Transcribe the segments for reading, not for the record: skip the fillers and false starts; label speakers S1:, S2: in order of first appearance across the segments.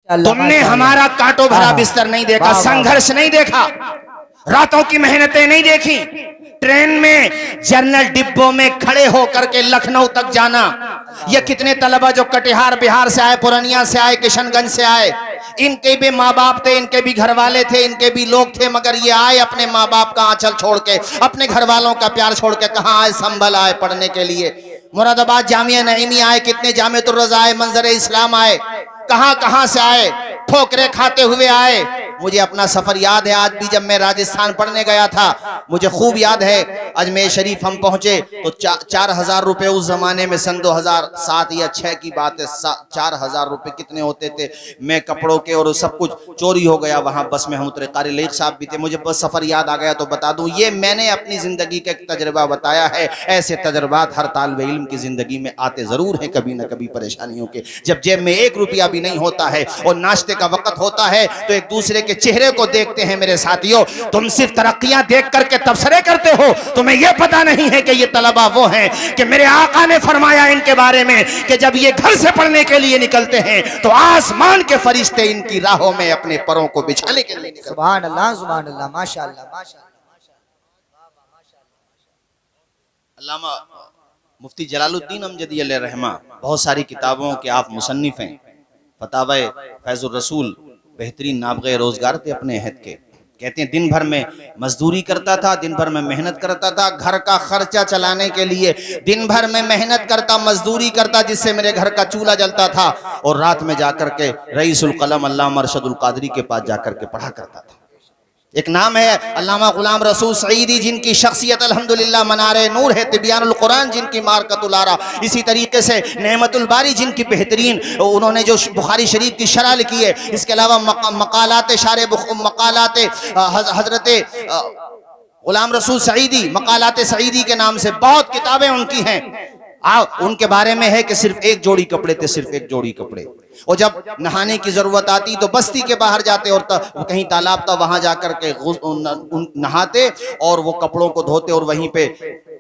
S1: तुमने हमारा कांटो भरा बिस्तर नहीं देखा, संघर्ष नहीं देखा, रातों की मेहनतें नहीं देखी, ट्रेन में जर्नल डिब्बों में खड़े होकर के लखनऊ तक जाना। ये कितने तलबा जो कटिहार बिहार से आए, पूर्णिया से आए, किशनगंज से आए, इनके भी माँ बाप थे, इनके भी घर वाले थे, इनके भी लोग थे, मगर ये आए अपने माँ बाप का आंचल छोड़ के, अपने घर वालों का प्यार छोड़ के। कहाँ आए? संभल आए पढ़ने के लिए। मुरादाबाद जामिया नईमी आए, कितने जामियातुर रज़ा आए, मंजर इस्लाम आए, कहां से आए, ठोकरे खाते हुए आए। मुझे अपना सफर याद है, आज भी जब मैं राजस्थान पढ़ने गया था मुझे खूब याद है। अजमेर शरीफ हम पहुंचे तो 4,000 रुपए उस जमाने में, सन 2007 या 6 की बात है, 4,000 रुपए कितने होते थे। मैं कपड़ों के और सब कुछ चोरी हो गया वहां बस में हम उतरे। कारी लेख साहब भी थे। मुझे बस सफर याद आ गया तो बता दूं, ये मैंने अपनी जिंदगी का एक तजर्बा बताया है। ऐसे तजर्बात हर तालिब इल्म की जिंदगी में आते जरूर हैं कभी ना कभी परेशानियों के। जब जेब में 1 रुपया भी नहीं होता है और नाश्ते का वक्त होता है तो एक दूसरे के चेहरे को देखते हैं। मेरे साथियों, तुम सिर्फ तरक्कियां देख करके तबसरे करते हो, तुम्हें यह पता नहीं है कि ये तलबा वो हैं कि मेरे आका ने फरमाया इनके बारे में कि जब ये घर से पढ़ने के लिए निकलते हैं तो आसमान के फरिश्ते इनकी राहों में अपने परों को बिछाने के लिए निकलते हैं।
S2: सुभान अल्लाह, सुभान अल्लाह, माशाअल्लाह, माशाअल्लाह।
S3: अल्लामा मुफ्ती जलालुद्दीन अमजदी अलैहि रहमा, बहुत सारी किताबों के आप मुसन्निफ हैं। फतावा फैजुर रसूल बेहतरीन नाबग़े रोजगार थे अपने अहद के। कहते हैं दिन भर में मजदूरी करता था, दिन भर में मेहनत करता था, घर का खर्चा चलाने के लिए दिन भर में मेहनत करता, मजदूरी करता, जिससे मेरे घर का चूल्हा जलता था। और रात में जाकर के रईसुल कलम अल्लामा अरशदुल कादरी के पास जाकर के पढ़ा करता था। एक नाम है अल्लामा गुलाम रसूल सईदी, जिनकी शख्सियत अल्हम्दुलिल्लाह मनारे नूर है। तिबियानुल कुरान जिनकी मारकतुल आरा। इसी तरीके से नेमतुल बारी जिनकी बेहतरीन, उन्होंने जो बुखारी शरीफ की शरह लिखी है। इसके अलावा मकालात शारे मकालात हजरत गुलाम रसूल सईदी, मकालात सईदी के नाम से बहुत किताबें उनकी हैं। उनके बारे में है कि सिर्फ 1 जोड़ी कपड़े थे, सिर्फ 1 जोड़ी कपड़े। और जब नहाने की जरूरत आती तो बस्ती के बाहर जाते और कहीं तालाब था वहां जाकर के नहाते और वो कपड़ों को धोते और वहीं पे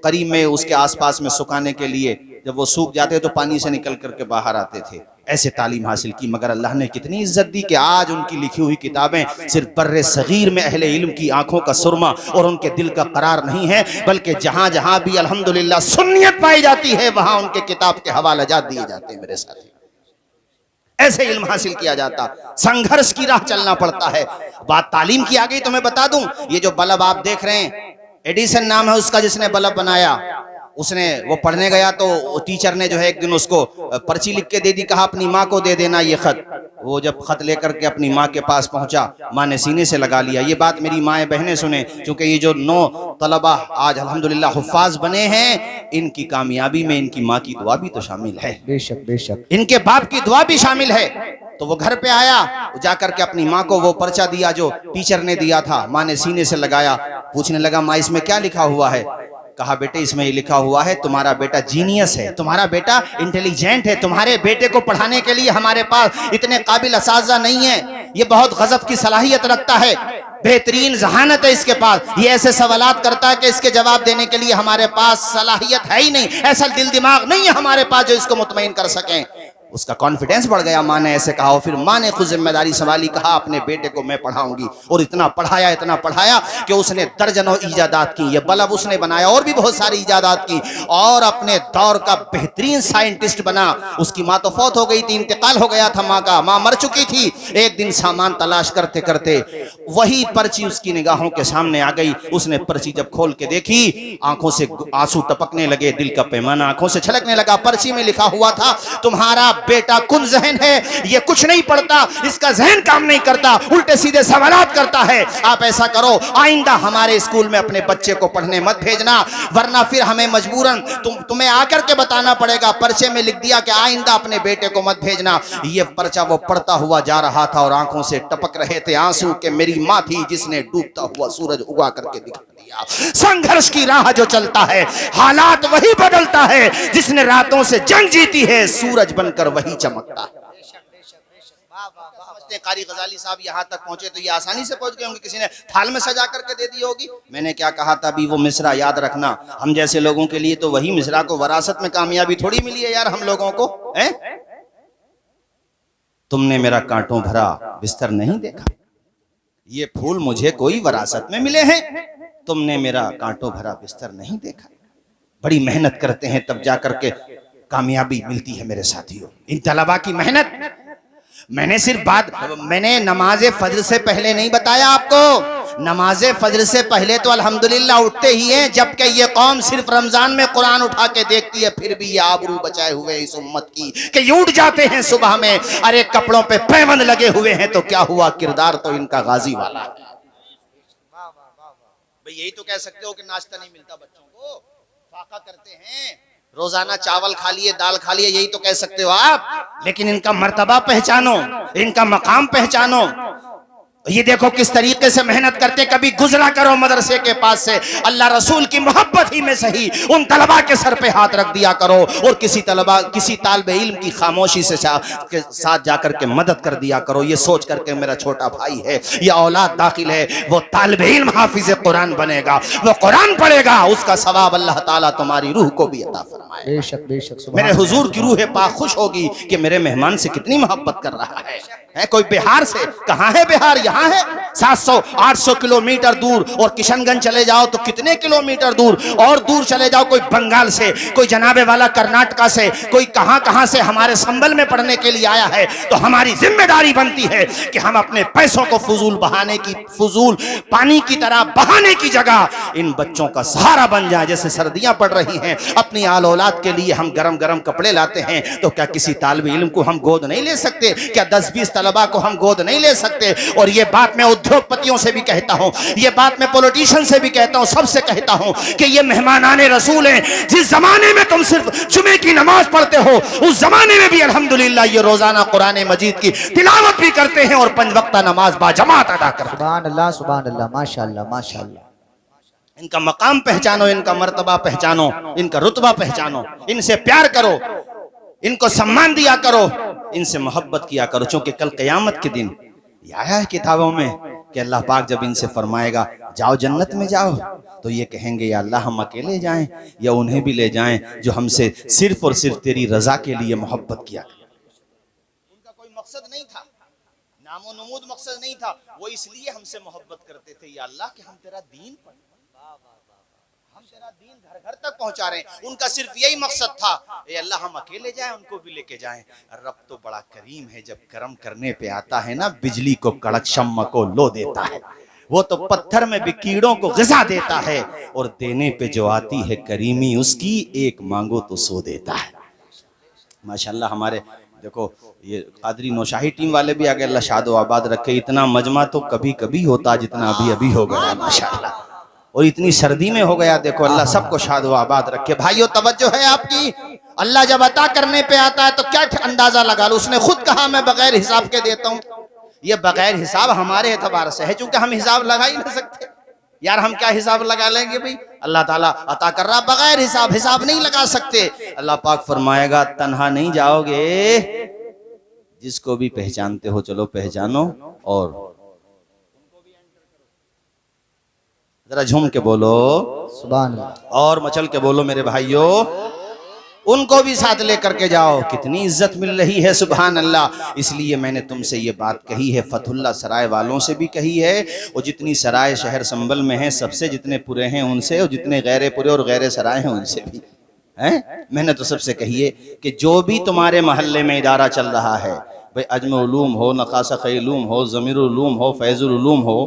S3: करीब में उसके आसपास में सुखाने के लिए, जब वो सूख जाते तो पानी से निकल करके बाहर आते थे। ऐसे तालीम हासिल की। मगर अल्लाह ने कितनी इज्जत दी कि आज उनकी लिखी हुई किताबें सिर्फ बर्रे सगीर में अहले इल्म की आंखों का सुरमा और उनके दिल का करार नहीं है, बल्कि जहां जहां भी अल्हम्दुलिल्लाह सुन्नियत पाई जाती है वहां उनके किताब के हवाले जात दिए जाते हैं। मेरे साथी, ऐसे इल्म हासिल किया जाता, संघर्ष की राह चलना पड़ता है। बात तालीम की आ गई तो मैं बता दूं, ये जो बल्ब आप देख रहे हैं, एडिसन नाम है उसका जिसने बल्ब बनाया। उसने वो पढ़ने गया तो टीचर ने जो है एक दिन उसको पर्ची लिख के दे दी, कहा अपनी माँ को दे देना ये खत। वो जब खत लेकर के अपनी माँ के पास पहुंचा, माँ ने सीने से लगा लिया। ये बात मेरी माएँ बहनें सुने, क्योंकि ये जो 9 तलबा आज अल्हम्दुलिल्लाह हुफ्फाज बने हैं, इनकी कामयाबी में इनकी माँ की दुआ भी तो शामिल है।
S2: बेशक बेशक,
S3: इनके बाप की दुआ भी शामिल है। तो वो घर पे आया, जाकर के अपनी माँ को वो पर्चा दिया जो टीचर ने दिया था। माँ ने सीने से लगाया, पूछने लगा, माँ इसमें क्या लिखा हुआ है? कहा, बेटे इसमें ये लिखा हुआ है तुम्हारा बेटा जीनियस है, तुम्हारा बेटा इंटेलिजेंट है, तुम्हारे बेटे को पढ़ाने के लिए हमारे पास इतने काबिल असातिज़ा नहीं है, ये बहुत गजब की सलाहियत रखता है, बेहतरीन जहानत है इसके पास, ये ऐसे सवालात करता है कि इसके जवाब देने के लिए हमारे पास सलाहियत है ही नहीं, ऐसा दिल दिमाग नहीं है हमारे पास जो इसको मुतमईन कर सकें। उसका कॉन्फिडेंस बढ़ गया। माँ ने ऐसे कहा और फिर माँ ने खुद जिम्मेदारी संभाली, कहा अपने बेटे को मैं पढ़ाऊंगी। और इतना पढ़ाया कि उसने दर्जनों इजादात की। ये बल्ब उसने बनाया और भी बहुत सारी इजादात की और अपने दौर का बेहतरीन साइंटिस्ट बना। उसकी माँ तो फौत हो गई थी, इंतकाल हो गया था माँ का, माँ मर चुकी थी। एक दिन सामान तलाश करते करते वही पर्ची उसकी निगाहों के सामने आ गई। उसने पर्ची जब खोल के देखी, आंखों से आंसू टपकने लगे, दिल का पैमाना आंखों से छलकने लगा। पर्ची में लिखा हुआ था, तुम्हारा बेटा कुन जहन है, ये कुछ नहीं पढ़ता, इसका जहन काम नहीं करता, उल्टे सीधे सवालात करता है। आप ऐसा करो, आइंदा हमारे स्कूल में अपने बच्चे को पढ़ने मत भेजना, वरना फिर हमें मजबूरन तुम्हें आकर के बताना पड़ेगा। पर्चे में लिख दिया कि आइंदा अपने बेटे को मत भेजना। ये पर्चा वो पढ़ता हुआ जा रहा था और आंखों से टपक रहे थे आंसू के मेरी माँ थी जिसने डूबता हुआ सूरज उगा करके दिखा दिया। संघर्ष की राह जो चलता है, हालात वही बदलता है, जिसने रातों से जंग जीती है, सूरज बनकर वही चमकता है। कारी गजाली साहब यहाँ तक पहुंचे तो ये आसानी से पहुंच गए होंगे, किसी ने थाल में सजा करके दे दी होगी। मैंने क्या कहा था अभी, वो मिसरा याद रखना, हम जैसे लोगों के लिए तो वही मिसरा को वरासत में कामयाबी थोड़ी मिली है यार हम लोगों को, है? तुमने मेरा कांटों भरा बिस्तर नहीं देखा, ये फूल मुझे कोई विरासत में मिले हैं, तुमने मेरा कांटों भरा बिस्तर नहीं देखा। बड़ी मेहनत करते हैं तब जाकर के कामयाबी मिलती है मेरे साथियों। इन तलबा की मेहनत मैंने नमाज फजर से पहले नहीं बताया आपको। नमाज फजर से पहले तो अल्हम्दुलिल्लाह उठते ही हैं, जबकि ये कौम सिर्फ रमजान में कुरान उठा के देखती है, फिर भी ये आबरू बचाए हुए इस उम्मत की कि ये उठ जाते हैं सुबह में, अरे कपड़ों पे पैबंद लगे हुए हैं तो क्या हुआ, किरदार तो इनका गाजी वाला है। भाई यही तो कह सकते हो कि नाश्ता नहीं मिलता बच्चों को, फाका करते हैं, रोजाना चावल खा लिए, दाल खा लिए, यही तो कह सकते हो आप। लेकिन इनका मर्तबा पहचानो, इनका मकाम पहचानो। ये देखो किस तरीके से मेहनत करते, कभी गुजरा करो मदरसे के पास से, अल्लाह रसूल की मोहब्बत ही में सही उन तलबा के सर पे हाथ रख दिया करो, और किसी तालिब इल्म की खामोशी से साथ जाकर के मदद कर दिया करो, ये सोच करके मेरा छोटा भाई है या औलाद दाखिल है, वो तालिब इल्म हाफिज कुरान बनेगा, वो कुरान पढ़ेगा, उसका सवाब अल्लाह ताला तुम्हारी रूह को भी अता फरमाए।
S2: बेशक बेशक।
S3: मेरे हुजूर की रूह पाक खुश होगी कि मेरे मेहमान से कितनी मोहब्बत कर रहा है। कोई बिहार से, कहाँ है बिहार, यहाँ है 700-800 किलोमीटर दूर, और किशनगंज चले जाओ तो कितने किलोमीटर दूर, और दूर चले जाओ कोई बंगाल से, कोई जनाबे वाला कर्नाटका से, कोई कहाँ से हमारे संबल में पढ़ने के लिए आया है। तो हमारी जिम्मेदारी बनती है कि हम अपने पैसों को फजूल पानी की तरह बहाने की जगह इन बच्चों का सहारा बन जाए। जैसे सर्दियां पड़ रही हैं, अपनी आल औलाद के लिए हम गरम गरम कपड़े लाते हैं, तो क्या किसी तालिब इल्म को हम गोद नहीं ले सकते? क्या 10-20 तलबा को हम गोद नहीं ले सकते? और ये बात मैं उद्योगपतियों से भी कहता हूं, ये बात मैं पॉलिटिशियन से भी कहता हूं, सबसे कहता हूं कि ये मेहमानाने रसूल हैं। जिस जमाने में तुम सिर्फ जुमे की नमाज पढ़ते हो, उस जमाने में भी अल्हम्दुलिल्लाह ये रोजाना कुरान मजीद की तिलावत भी करते हैं और 5 वक्ता नमाज बाजमात अदा करते हैं।
S2: सुभान अल्लाह, माशाअल्लाह माशाअल्लाह।
S3: इनका मकाम पहचानो, इनका मर्तबा पहचानो, इनका रुतबा पहचानो, इनसे प्यार करो, इनको सम्मान दिया करो, इनसे मोहब्बत किया करो। क्योंकि कल क़यामत के दिन आया है किताबों में कि अल्लाह पाक जब इनसे फरमाएगा जाओ जन्नत में जाओ, तो ये कहेंगे या अल्लाह हम अकेले जाएं या उन्हें भी ले जाएं जो हमसे सिर्फ और सिर्फ तेरी रजा के लिए मोहब्बत किया। उनका कोई मकसद नहीं था, नामो नमूद मकसद नहीं था, वो इसलिए हमसे मोहब्बत करते थे या अल्लाह कि हम तेरा दीन पढ़ें, हम तेरा दीन घर घर तक पहुंचा रहे हैं। उनका सिर्फ यही मकसद था, ए अल्लाह हम अकेले जाएं, उनको भी लेके जाएं। रब तो बड़ा करीम है, जब कर्म करने पे आता है ना, बिजली को कड़क, शम्मा को लो देता है। वो तो पत्थर में भी कीड़ों को ग़िज़ा देता है, और देने पे जो आती है करीमी उसकी, एक मांगो तो सो देता है। माशाल्लाह हमारे देखो ये कादरी नौशाही टीम वाले भी आगे, अल्लाह शाद व आबाद रखे। इतना मजमा तो कभी कभी होता जितना अभी अभी हो गया माशाल्लाह, और इतनी सर्दी में हो गया। देखो अल्लाह सबको शाद व आबाद रखे। भाइयों तवज्जो है आपकी, अल्लाह जब अता करने पे आता है तो क्या अंदाजा लगा लो, उसने खुद कहा मैं बगैर हिसाब के देता हूँ। ये बगैर हिसाब हमारे एतबार से है, क्योंकि हम हिसाब लगा ही नहीं सकते यार, हम क्या हिसाब लगा लेंगे भाई? अल्लाह ताला अता कर रहा बगैर हिसाब, हिसाब नहीं लगा सकते। अल्लाह पाक फरमाएगा तन्हा नहीं जाओगे, जिसको भी पहचानते हो चलो पहचानो, और जरा झूम के बोलो
S2: सुभान अल्लाह,
S3: और मचल के बोलो मेरे भाइयों, उनको भी साथ लेकर के जाओ। कितनी इज्जत मिल रही है, सुभान अल्लाह। इसलिए मैंने तुमसे ये बात कही है, फतहुल्लाह सराय वालों से भी कही है, और जितनी सराय शहर संबल में है सबसे, जितने पुरे हैं उनसे, और जितने गैर पुरे और गैर सराय हैं उनसे भी हैं। मैंने तो सबसे कही है कि जो भी तुम्हारे मोहल्ले में इदारा चल रहा है, भाई अजम उलूम हो, नकाशा उलूम हो, ज़मीर उलूम हो, फैज़ुल उलूम हो,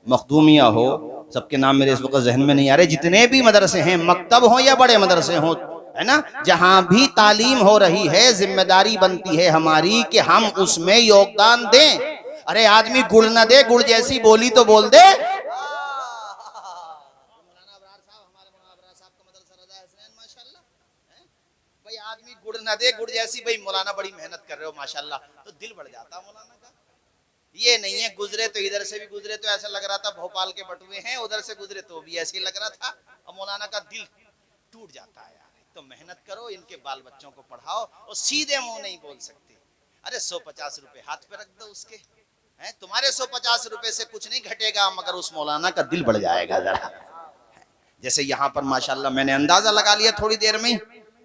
S3: मखदूमिया हो, सबके नाम मेरे इस वक्त जहन में नहीं आ रहे, जितने भी मदरसे हैं, मकतब हो या बड़े मदरसे हो, है ना, जहां भी तालीम हो रही है, जिम्मेदारी बनती है हमारी कि हम उसमें योगदान दें। अरे आदमी गुड़ न दे, गुड़ जैसी बोली तो बोल दे। भाई आदमी गुड़ न दे, गुड़ जैसी, भाई मौलाना बड़ी मेहनत कर रहे हो माशाल्लाह, तो दिल बढ़ जाता मौलाना का। ये नहीं है गुजरे तो इधर से भी गुजरे तो ऐसा लग रहा था भोपाल के बटुए हैं, उधर से गुजरे तो भी ऐसे ही लग रहा था, और मौलाना का दिल टूट जाता है। तो मेहनत करो, इनके बाल बच्चों को पढ़ाओ, और सीधे मुंह नहीं बोल सकते। अरे 150 रुपए हाथ पे रख दो उसके, हैं तुम्हारे 150 रुपए से कुछ नहीं घटेगा, मगर उस मौलाना का दिल बढ़ जाएगा जरा। जैसे यहाँ पर माशाल्लाह मैंने अंदाजा लगा लिया थोड़ी देर में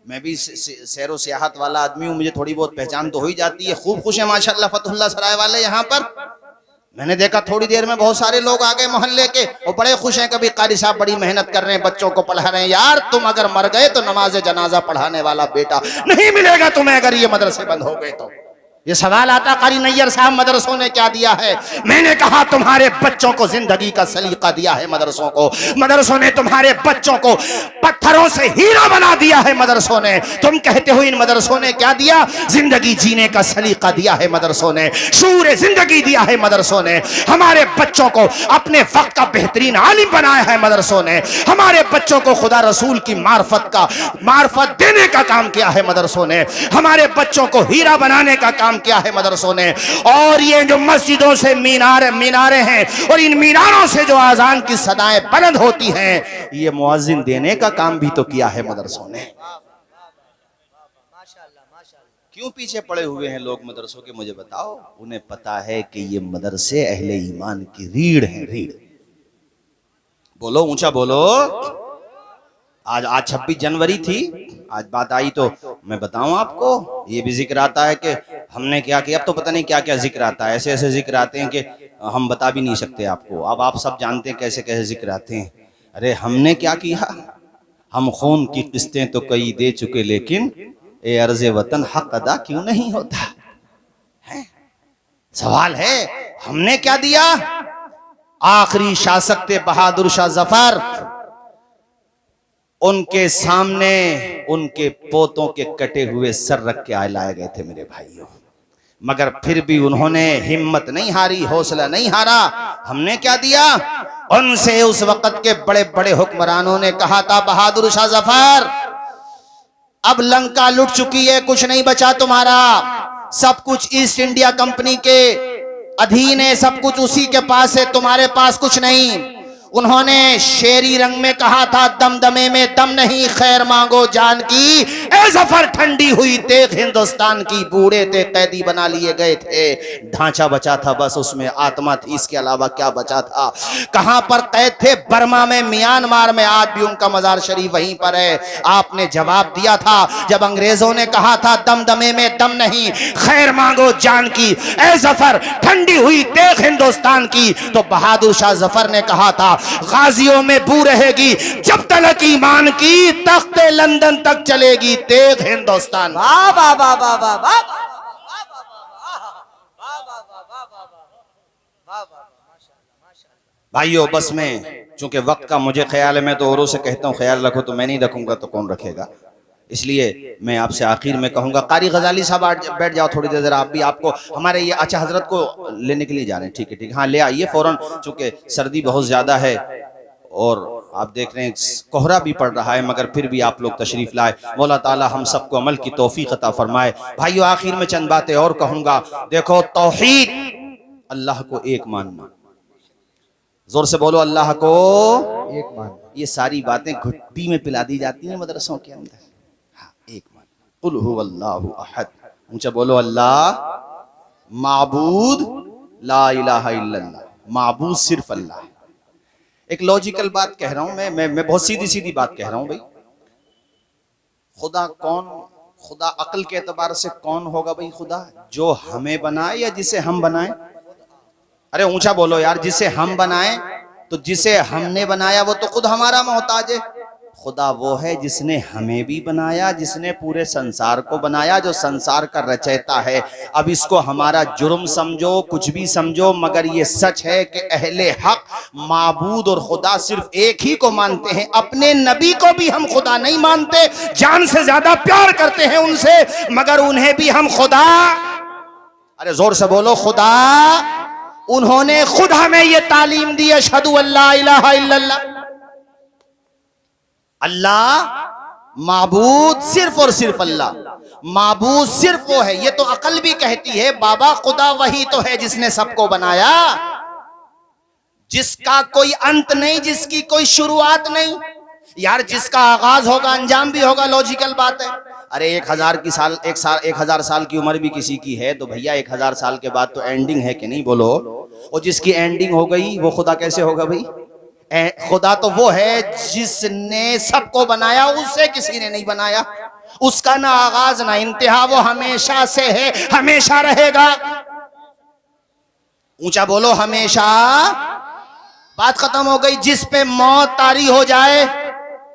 S3: मैं भी सैर व सियाहत वाला आदमी हूँ, मुझे थोड़ी बहुत पहचान तो हो ही जाती है। खूब खुश है माशाल्लाह फतहुल्लाह सराय वाले यहाँ पर। मैंने देखा थोड़ी देर में बहुत सारे लोग आ गए मोहल्ले के और बड़े खुश हैं। कभी कारी साहब बड़ी मेहनत कर रहे हैं, बच्चों को पढ़ा रहे हैं। यार तुम अगर मर गए तो नमाज जनाजा पढ़ाने वाला बेटा नहीं मिलेगा तुम्हें, अगर ये मदरसे बंद हो गए तो। ये सवाल आता कारी नैयर साहब मदरसों ने क्या दिया है? मैंने कहा तुम्हारे बच्चों को जिंदगी का सलीका दिया है मदरसों को। मदरसों ने तुम्हारे बच्चों को पत्थरों से हीरा बना दिया है मदरसों ने। तुम कहते हो इन मदरसों ने क्या दिया? जिंदगी जीने का सलीका दिया है मदरसों ने, शूर जिंदगी दिया है मदरसों ने। हमारे बच्चों को अपने वक्त का बेहतरीन आलिम बनाया है मदरसों ने। हमारे बच्चों को खुदा रसूल की मार्फत देने का काम किया है मदरसों ने। हमारे बच्चों को हीरा बनाने का काम किया है मदरसों ने। और ये जो मस्जिदों से मीनारे हैं और इन मीनारों से जो आजान की सदाएं बुलंद होती हैं, ये मुअज्जिन देने का काम भी तो किया है मदरसों ने। क्यों पीछे पड़े हुए हैं लोग मदरसों के, मुझे बताओ। उन्हें पता है कि ये मदरसे अहले ईमान की रीढ़ है, रीढ़। बोलो ऊंचा बोलो। आज 26 जनवरी थी, आज बात आई तो मैं बताऊं आपको। ये भी जिक्र आता है कि हमने क्या किया, अब तो पता नहीं क्या क्या जिक्र आता है। ऐसे ऐसे जिक्र आते हैं कि हम बता भी नहीं सकते आपको। अब आप सब जानते हैं कैसे कैसे जिक्र आते हैं। अरे हमने क्या किया? हम खून की किस्तें तो कई दे चुके, लेकिन ए अर्ज़े वतन हक अदा क्यों नहीं होता है? सवाल है हमने क्या दिया? आखिरी शासक थे बहादुर शाह जफर, उनके सामने उनके पोतों के कटे हुए सर रख के लाए गए थे मेरे भाइयों। मगर फिर भी उन्होंने हिम्मत नहीं हारी, हौसला नहीं हारा। हमने क्या दिया? उनसे उस वक्त के बड़े बड़े हुक्मरानों ने कहा था, बहादुर शाह जफर अब लंका लुट चुकी है, कुछ नहीं बचा तुम्हारा। सब कुछ ईस्ट इंडिया कंपनी के अधीन है, सब कुछ उसी के पास है, तुम्हारे पास कुछ नहीं। उन्होंने शेरी रंग में कहा था, दमदमे में दम नहीं, खैर मांगो जान की। ए जफर ठंडी हुई तेग हिंदुस्तान की, बूढ़े थे कैदी बना लिए गए थे, ढांचा बचा था बस, उसमें आत्मा थी, इसके अलावा क्या बचा था? कहां पर कैद थे? बर्मा में, म्यांमार में। आज भी उनका मजार शरीफ वहीं पर है। आपने जवाब दिया था जब अंग्रेजों ने कहा था दमदमे में दम नहीं, खैर मांगो जान की, ए जफर ठंडी हुई तेग हिंदुस्तान की। तो बहादुर शाह जफर ने कहा था, गाजियों में बू रहेगी जब तलक ईमान की, तख्ते लंदन तक चलेगी तेग हिंदुस्तान।
S2: वाह वाह वाह वाह वाह वाह।
S3: भाइयों बस में चूंकि वक्त का मुझे ख्याल है, मैं तो औरों से कहता हूँ ख्याल रखो, तो मैं नहीं रखूंगा तो कौन रखेगा? इसलिए मैं आपसे आखिर में कहूंगा, कारी गजाली साहब बैठ जाओ थोड़ी देर जरा। आप भी, आपको हमारे ये अच्छा हजरत को लेने के लिए जा रहे हैं। ठीक है ठीक है, हाँ ले आइए फौरन, चूंकि सर्दी बहुत ज्यादा है और आप देख रहे हैं कोहरा भी पड़ रहा है, मगर फिर भी आप लोग तशरीफ लाए। मौला ताला हम सबको अमल की तौफीक अता फरमाए। भाइयों आखिर में चंद बातें और कहूंगा। देखो तौहीद, अल्लाह को एक मानना, जोर से बोलो अल्लाह को
S2: एक मान।
S3: ये सारी बातें घुट्टी में पिला दी जाती हैं मदरसों के अंदर। एक मान, कुल हुवल्लाहु अहद, ऊंचा बोलो अल्लाह माबूद ला इलाहा इल्लल्लाह, माबूद सिर्फ अल्लाह। एक लॉजिकल बात कह रहा हूं मैं बहुत सीधी सीधी बात कह रहा हूं भाई। खुदा कौन? खुदा अक्ल के एतबार से कौन होगा भाई? खुदा जो हमें बनाए या जिसे हम बनाए? अरे ऊंचा बोलो यार, जिसे हम बनाए। तो जिसे हमने बनाया वो तो खुद हमारा मोहताज है। खुदा वो है जिसने हमें भी बनाया, जिसने पूरे संसार को बनाया, जो संसार का रचयिता है। अब इसको हमारा जुर्म समझो, कुछ भी समझो, मगर ये सच है कि अहले हक माबूद और खुदा सिर्फ एक ही को मानते हैं। अपने नबी को भी हम खुदा नहीं मानते, जान से ज्यादा प्यार करते हैं उनसे, मगर उन्हें भी हम खुदा, अरे जोर से बोलो खुदा। उन्होंने खुद हमें ये तालीम दी, अशहदु अल्ला इलाहा इल्लल्लाह, अल्लाह माबूद सिर्फ और सिर्फ अल्लाह। माबूद सिर्फ वो है, ये तो अकल भी कहती है। बाबा खुदा वही तो है जिसने सबको बनाया, जिसका कोई अंत नहीं, जिसकी कोई शुरुआत नहीं। यार जिसका आगाज होगा अंजाम भी होगा, लॉजिकल बात है। अरे 1000 साल की उम्र भी किसी की है तो भैया 1000 साल के बाद तो एंडिंग है कि नहीं? बोलो। और जिसकी एंडिंग हो गई वो खुदा कैसे होगा भाई? खुदा तो वो है जिसने सबको बनाया, उससे किसी ने नहीं बनाया।
S1: उसका ना आगाज ना इंतहा, वो हमेशा से है, हमेशा रहेगा। ऊंचा बोलो हमेशा। बात खत्म हो गई। जिस पे मौत तारी हो जाए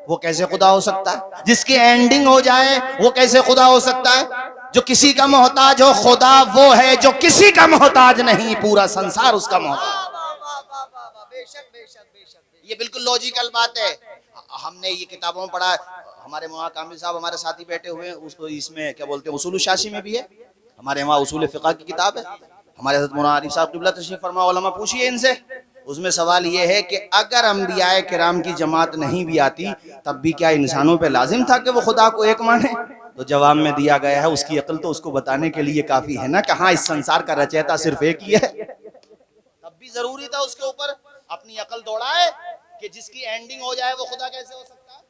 S1: वो कैसे खुदा हो सकता है? जिसकी एंडिंग हो जाए वो कैसे खुदा हो सकता है? जो किसी का मोहताज हो, खुदा वो है जो किसी का मोहताज नहीं, पूरा संसार उसका मोहताज। ये बिल्कुल लॉजिकल बात है। हमने ये किताबों में पढ़ा, हमारे मौलाना कामिल साहब हमारे साथी बैठे हुए हैं, उसको इसमें क्या बोलते हैं, उसूल शाशी में भी है, हमारे वहाँ उसूल फिक़ह की किताब है, हमारे हज़रत मौलाना आरिफ साहब क़िबला तशरीफ़ फरमा, उलमा पूछिए इनसे। उसमें सवाल ये है कि अगर अंबियाए किराम की जमात नहीं भी आती तब भी क्या इंसानों पे लाजिम था कि वो खुदा को एक माने? तो जवाब में दिया गया है उसकी अक्ल तो उसको बताने के लिए काफी है ना, कहाँ इस संसार का रचयिता सिर्फ एक ही है। तब भी जरूरी था उसके ऊपर अपनी अक्ल दौड़ाए कि जिसकी एंडिंग हो जाए वो खुदा कैसे हो सकता है।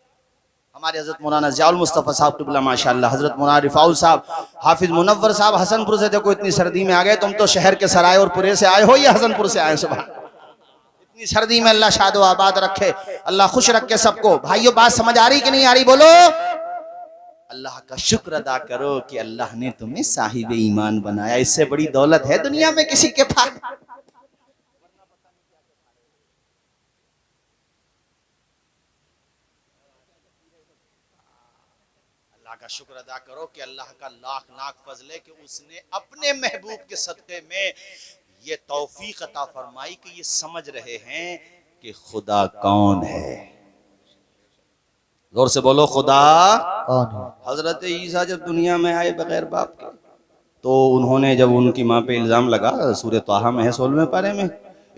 S1: हमारे हजरत मौलाना ज़ियाउल मुस्तफ़ा साहब क़िबला माशाअल्लाह, हजरत मौलाना रिफाउल साहब, हाफिज मुनव्वर साहब हसनपुर से, देखो इतनी सर्दी में आ गए, तुम तो शहर के सराय और पुरे से आए हो या हसनपुर से आए? सुबह इतनी सर्दी में अल्लाह शादो आबाद रखे, अल्लाह खुश रखे सबको। भाइयों बात समझ आ रही कि नहीं आ रही? बोलो। अल्लाह का शुक्र अदा करो कि अल्लाह ने तुम्हें साहिब ईमान बनाया। इससे बड़ी दौलत है दुनिया में किसी के पास? अल्लाह का शुक्र अदा करो कि अल्लाह का लाख लाख फजल है कि उसने अपने महबूब के सदक़े में ये तौफीक अता फरमाई कि ये समझ रहे हैं कि खुदा कौन है। जोर से बोलो खुदा
S2: कौन है?
S1: हजरत ईसा जब दुनिया में आए बगैर बाप के, तो उन्होंने जब उनकी माँ पे इल्ज़ाम लगा, सूरह ताहा में है 16वें पारे में,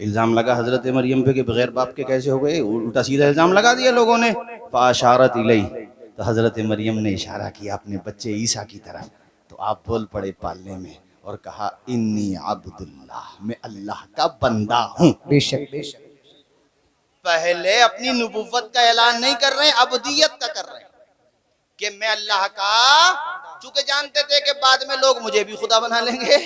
S1: इल्ज़ाम लगा हजरत मरियम पे कि बगैर बाप के कैसे हो गए, उल्टा सीधा इल्ज़ाम लगा दिया लोगों ने। फाशारत इलैहि, तो हजरत मरियम ने इशारा किया अपने बच्चे ईसा की तरफ, तो आप बोल पड़े पालने में और कहा इन्नी अब्दुल्लाह, मैं अल्लाह का बंदा हूँ।
S2: बेशक बेशक।
S1: पहले अपनी नबुव्वत का ऐलान नहीं कर रहे, अब्दियत का कर रहे हैं कि मैं अल्लाह का, चूंकि जानते थे कि बाद में लोग मुझे भी खुदा बना लेंगे,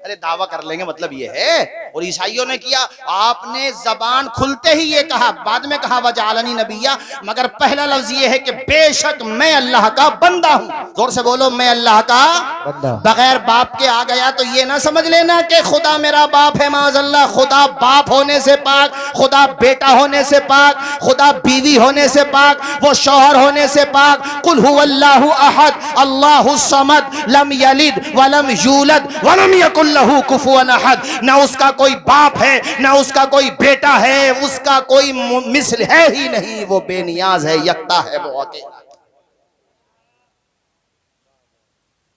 S1: अरे दावा कर लेंगे, मतलब ये है। और ईसाइयों ने किया, आपने जबान खुलते ही ये कहा, बाद में कहा वजालनी नबिया, मगर पहला लफ्ज ये है कि बेशक मैं अल्लाह का बंदा हूं। जोर से बोलो, मैं अल्लाह का
S2: बंदा।
S1: बगैर बाप के आ गया तो ये ना समझ लेना कि खुदा मेरा बाप है, माज़अल्लाह। खुदा बाप होने से पाक, खुदा बेटा होने से पाक, खुदा बीवी होने से पाक, वो शौहर होने से पाक। कुल हुवल्लाहु अहद अल्लाहु समद लम यलिद वलम यूलद वलम यकुल लहू कुफुवन अहद। ना उसका कोई बाप है, ना उसका कोई बेटा है, उसका कोई मिस्ल है ही नहीं, वो बेनियाज है, यकता है, वो अकेला।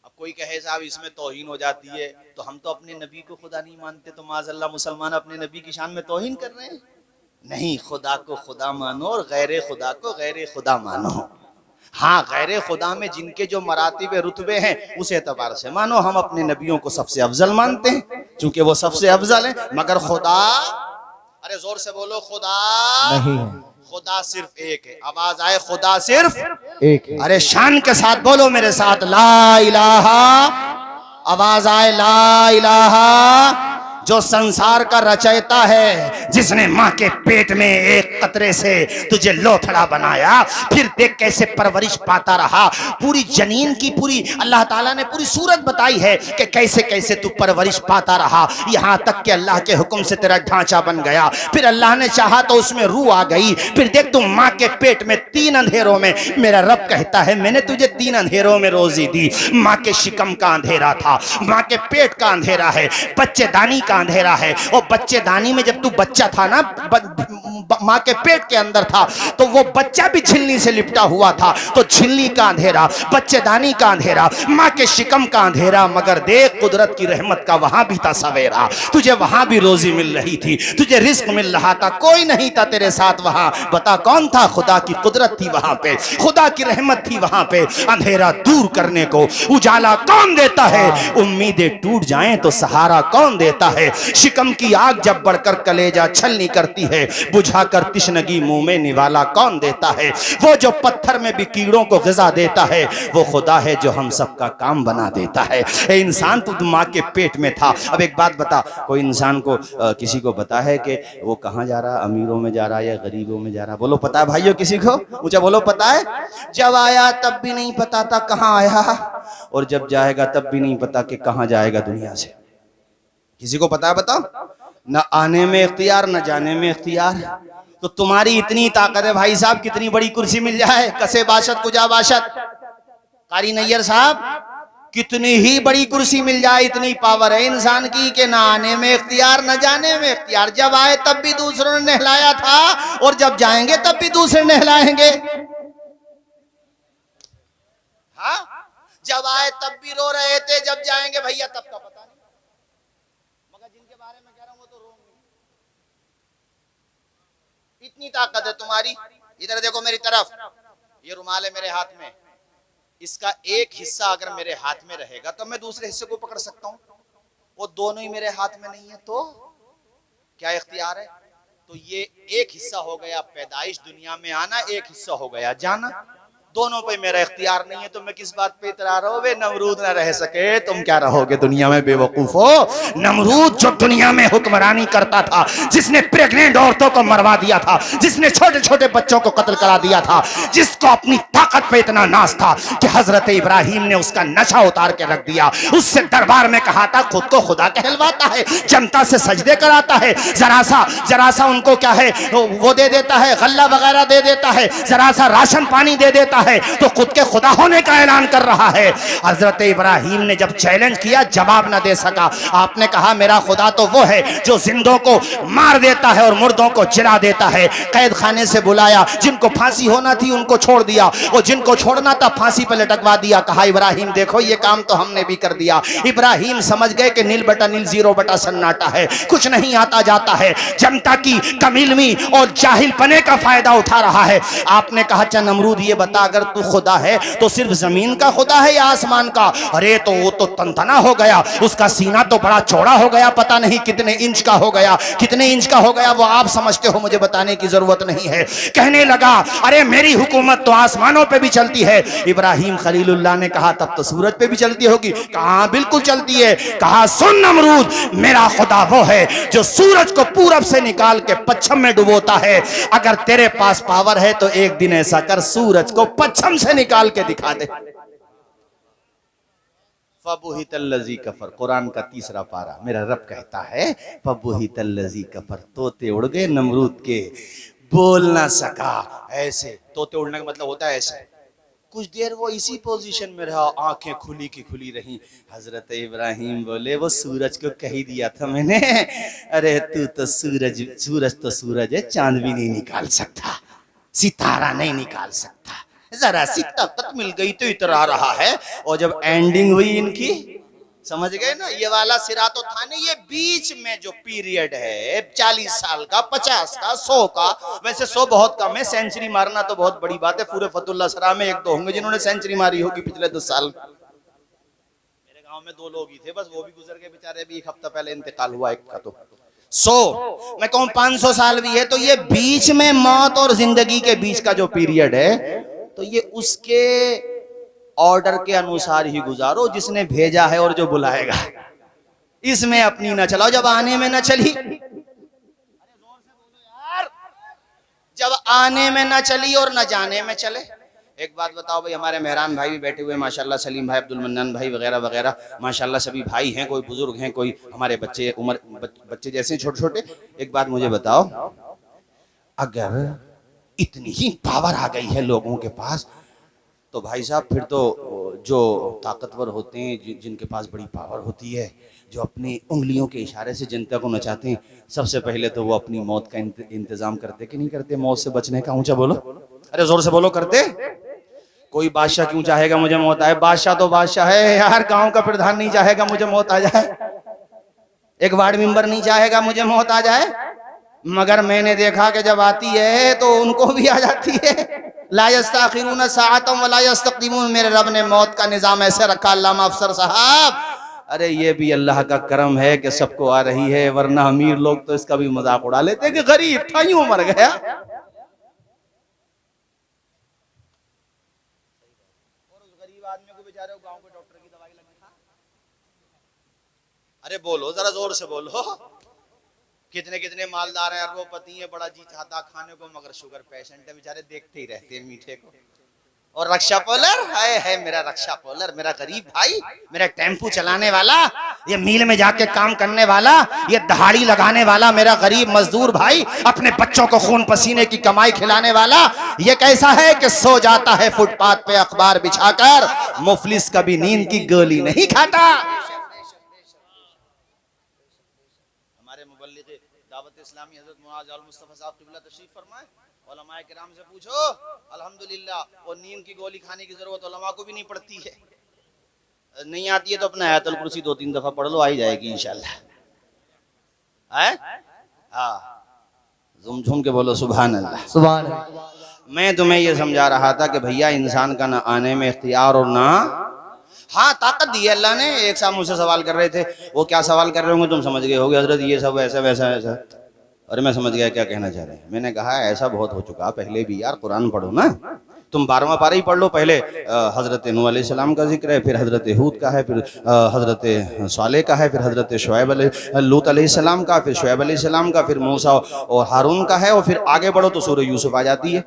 S1: अब कोई कहे साहब इसमें तौहीन हो जाती है, तो हम तो अपने नबी को खुदा नहीं मानते, तो माज़अल्लाह मुसलमान अपने नबी की शान में तौहीन कर रहे हैं। नहीं, खुदा को खुदा मानो और गैर खुदा को गैर खुदा मानो। हाँ, गैर खुदा में जिनके जो मरातिब रुतबे हैं उस एतबार से मानो। हम अपने नबियों को सबसे अफजल मानते हैं क्योंकि वो सबसे अफजल है, मगर खुदा, अरे जोर से बोलो, खुदा
S2: नहीं है।
S1: खुदा सिर्फ एक है। आवाज आए, खुदा सिर्फ
S2: एक है।
S1: अरे शान के साथ बोलो मेरे साथ, ला इलाहा। आवाज आए, ला इलाहा। जो संसार का रचयिता है, जिसने माँ के पेट में एक कतरे से तुझे लोथड़ा बनाया, फिर देख कैसे परवरिश पाता रहा। पूरी जनीन की पूरी अल्लाह ताला ने पूरी सूरत बताई है कि कैसे कैसे तू परवरिश पाता रहा, यहाँ तक कि अल्लाह के हुक्म से तेरा ढांचा बन गया। फिर अल्लाह ने चाहा तो उसमें रूह आ गई। फिर देख तू माँ के पेट में 3 अंधेरों में, मेरा रब कहता है मैंने तुझे 3 अंधेरों में रोजी दी। माँ के शिकम का अंधेरा था, माँ के पेट का अंधेरा है, बच्चेदानी का अंधेरा है। और बच्चेदानी में जब तू बच्चा था ना, माँ के पेट के अंदर था, तो वो बच्चा भी झिल्ली से लिपटा हुआ था, तो झिल्ली का अंधेरा, बच्चेदानी का अंधेरा, माँ के शिकम का अंधेरा। मगर देख कुदरत की रहमत का वहां भी था सवेरा, तुझे वहां भी रोजी मिल रही थी, तुझे रिस्क मिल रहा था, कोई नहीं था तेरे साथ वहां। बता कौन था? खुदा की कुदरत थी वहां पे, खुदा की रहमत थी वहां पे। अंधेरा दूर करने को उजाला कौन देता है? उम्मीदें टूट जाएं तो सहारा कौन देता है? शिकम की आग जब बढ़कर कलेजा छलनी करती है, बुझा
S3: खाकर तिश्नगी मुंह में निवाला कौन देता है? वो जो पत्थर में भी कीड़ों को ग़िज़ा देता है वो खुदा है जो हम सबका काम बना देता है। ए इंसान तू माँ के पेट में था। अब एक बात बता, कोई इंसान को किसी को पता है कि वो कहाँ जा रहा, अमीरों में जा रहा है या गरीबों में जा रहा? बोलो पता है भाइयों किसी को? मुझे बोलो पता है? जब आया तब भी नहीं पता था कहाँ आया, और जब जाएगा तब भी नहीं पता कि कहाँ जाएगा दुनिया से। किसी को पता है? बताओ। न आने में इख्तियार न जाने में इख्तियार। तो तुम्हारी इतनी ताकत है भाई साहब, कितनी बड़ी कुर्सी मिल जाए, कसे बाशत कुजा बाशत। कारी नैयर साहब, कितनी ही बड़ी कुर्सी मिल जाए, इतनी पावर है इंसान की कि ना आने में इख्तियार न जाने में इख्तियार। जब आए तब भी दूसरों ने नहलाया था और जब जाएंगे तब भी दूसरे नहलाएंगे। हाँ, जब आए तब भी रो रहे थे, जब जाएंगे भैया तब का पता नहीं, मगर जिनके बारे में कह रहा हूं वो तो रोंगे। इतनी ताकत है तुम्हारी। इधर देखो मेरी तरफ, ये रुमाल है मेरे हाथ में, इसका एक हिस्सा अगर मेरे हाथ में रहेगा तो मैं दूसरे हिस्से को पकड़ सकता हूं। वो दोनों ही मेरे हाथ में नहीं है तो क्या इख्तियार है? तो ये एक हिस्सा हो गया पैदाइश, दुनिया में आना, एक हिस्सा हो गया जाना। दोनों पे मेरा इख्तियार नहीं है तो मैं किस बात पे इतरा रहा हूं? वे नमरूद ना रह सके, तुम क्या रहोगे दुनिया में बेवकूफ हो। नमरूद जो दुनिया में हुक्मरानी करता था, जिसने प्रेग्नेंट औरतों को मरवा दिया था, जिसने छोटे छोटे बच्चों को कत्ल करा दिया था, जिसको अपनी ताकत पे इतना नाज था कि हजरत इब्राहिम ने उसका नशा उतार के रख दिया। उससे दरबार में कहा था खुद को खुदा कहलवाता है, जनता से सजदे कराता है, जरा सा उनको क्या है वो दे देता है, गल्ला वगैरह दे देता है, जरा सा राशन पानी दे देता है तो खुद के खुदा होने का ऐलान कर रहा है। हजरत इब्राहिम ने जब चैलेंज किया जवाब ना दे सका। आपने कहा मेरा खुदा तो वो है जो जिंदों को मार देता है और मुर्दों को जिला देता है। कैद खाने से बुलाया, जिनको फांसी होना थी उनको छोड़ दिया, और जिनको छोड़ना था फांसी पर लटकवा दिया। कहा इब्राहिम देखो ये काम तो हमने भी कर दिया। इब्राहिम समझ गए कि नील बटा नील, जीरो बटा सन्नाटा है, कुछ नहीं आता जाता है, जनता की कमीलमी और जाहिल पने का फायदा उठा रहा है। आपने कहा अच्छा नमरूद ये बता, अगर तू खुदा है तो सिर्फ जमीन का खुदा है या आसमान का? अरे तो वो तो तनतना हो गया, उसका सीना तो बड़ा चौड़ा हो गया, पता नहीं कितने इंच का हो गया, कितने इंच का हो गया वो आप समझते हो, मुझे बताने की जरूरत नहीं है। कहने लगा अरे मेरी हुकूमत तो आसमानों पे भी चलती है। इब्राहिम खलीलुल्लाह ने कहा तब तो सूरज पे भी चलती होगी। कहा बिल्कुल चलती है। कहा सुन नमरूद, मेरा खुदा वो है जो सूरज को पूरब से निकाल के पश्चिम में डुबोता है। अगर तेरे पास पावर है तो एक दिन ऐसा कर सूरज को पश्चिम से निकाल के दिखा दे। फबुहितल्लज़ी कफर, कुरान का 3रा पारा, मेरा रब कहता है फबुहितल्लज़ी कफर, तोते उड़ गए नमरूद के, बोल ना सका। ऐसे तोते उड़ने का मतलब होता है ऐसे। कुछ देर वो इसी पोजीशन में रहा, आंखें खुली की खुली रही। हजरत इब्राहिम बोले वो सूरज को कह ही दिया था मैंने, अरे तू तो सूरज तो सूरज है, चांद भी नहीं निकाल सकता, सितारा नहीं निकाल सकता। जरा सी ताकत मिल गई तो इतरा रहा है। और जब एंडिंग हुई इनकी, समझ गए ना, ये वाला सिरा तो था नहीं, ये बीच में जो पीरियड है 40 साल का, 50 का, 100 का, वैसे 100 बहुत कम है, सेंचुरी मारना तो बहुत बड़ी बात है। पूरे फतुल्ला सरा में 1-2 होंगे जिन्होंने सेंचुरी मारी होगी पिछले 10 साल। मेरे गांव में 2 लोग ही थे बस, वो भी गुजर गए बेचारे, भी 1 हफ्ता पहले इंतकाल हुआ एक का। तो 100 मैं कहूं 500 साल भी है तो ये बीच में मौत और जिंदगी के बीच का जो पीरियड है, तो ये उसके ऑर्डर के अनुसार ही गुजारो, जिसने भेजा है और जो बुलाएगा। इसमें अपनी ना चलाओ, जब आने में ना चली, जब आने में ना चली और न जाने में चले। एक बात बताओ भाई, हमारे मेहरान भाई भी बैठे हुए माशाल्लाह, सलीम भाई, अब्दुल मन्नान भाई वगैरह वगैरह, माशाल्लाह सभी भाई हैं, कोई बुजुर्ग हैं, कोई हमारे बच्चे, उम्र बच्चे जैसे छोटे छोटे। एक बात मुझे बताओ, अगर इतनी ही पावर आ गई है लोगों के पास, तो भाई साहब फिर तो जो ताकतवर होते हैं, जिनके पास बड़ी पावर होती है, जो अपनी उंगलियों के इशारे से जनता को नचाते हैं, सबसे पहले तो वो अपनी मौत का इंतजाम करते कि नहीं करते? मौत से बचने का, ऊंचा बोलो, अरे जोर से बोलो, करते? कोई बादशाह क्यों चाहेगा मुझे मौत आए? बादशाह तो बादशाह है यार, गांव का प्रधान नहीं चाहेगा मुझे मौत आ जाए, एक वार्ड मेंबर नहीं चाहेगा मुझे मौत आ जाए, मगर मैंने देखा कि जब आती है तो उनको भी आ जाती है। ला यस्तखिरून साअतम वला यस्तक़दिमून, मेरे रब ने मौत का निजाम ऐसे रखा, अल्लामा अफसर साहब, अरे ये भी अल्लाह का करम है कि सबको आ रही है, वरना अमीर लोग तो इसका भी मजाक उड़ा लेते कि गरीब था यूं मर गया। और उस गरीब आदमी को बेचारे गांव के डॉक्टर की दवाई लगी था। अरे बोलो जरा जोर से बोलो। कितने कितने मालदार हैं, अरबोपति हैं, बड़ा जी चाहता खाने को, मगर शुगर पेशेंट है बेचारे, देखते ही रहते हैं मीठे को। और रक्षा पोलर है मेरा रक्षा पोलर, मेरा गरीब भाई, मेरा टेम्पू चलाने वाला, ये मिल में जाके काम करने वाला, ये दहाड़ी लगाने वाला मेरा गरीब मजदूर भाई, अपने बच्चों को खून पसीने की कमाई खिलाने वाला, ये कैसा है कि सो जाता है फुटपाथ पे अखबार बिछाकर, मुफलिस कभी नींद की गोली नहीं खाता। हमारे मुबल्लिग दावत इस्लामी हज़रत मुआज़ अल मुस्तफ़ा साहब क़िबला तशरीफ फरमाए, उलमाए किराम से पूछो, अल्हम्दुलिल्लाह वो नींद की गोली खाने की जरूरत उलमा को भी नहीं पड़ती है। नहीं आती है तो अपना आयतुल कुर्सी 2-3 दफा पढ़ लो, आ ही जाएगी इंशाल्लाह। है हाँ, झूम के बोलो सुभान अल्लाह।
S2: सुभान अल्लाह।
S3: मैं तुम्हें ये समझा रहा था कि भैया इंसान का ना आने में इख्तियार और ना, हाँ ताकत दी है अल्लाह ने। एक साहब मुझसे सवाल कर रहे थे, वो क्या सवाल कर रहे होंगे तुम समझ गए होगे, हजरत ये सब ऐसा वैसा ऐसा। अरे मैं समझ गया क्या कहना चाह रहे हैं। मैंने कहा ऐसा बहुत हो चुका, पहले भी यार कुरान पढ़ो ना, तुम 12वां पारा ही पढ़ लो। पहले हजरत नूह अलैहिस्सलाम का जिक्र है, फिर हजरत हूद का है, फिर हजरत सालेह का है, फिर हजरत शुएब लूत अलैहिस्सलाम का, फिर शुएब अलैहिस्सलाम का, फिर मूसा और हारून का है, और फिर आगे बढ़ो तो सूरह यूसुफ आ जाती है।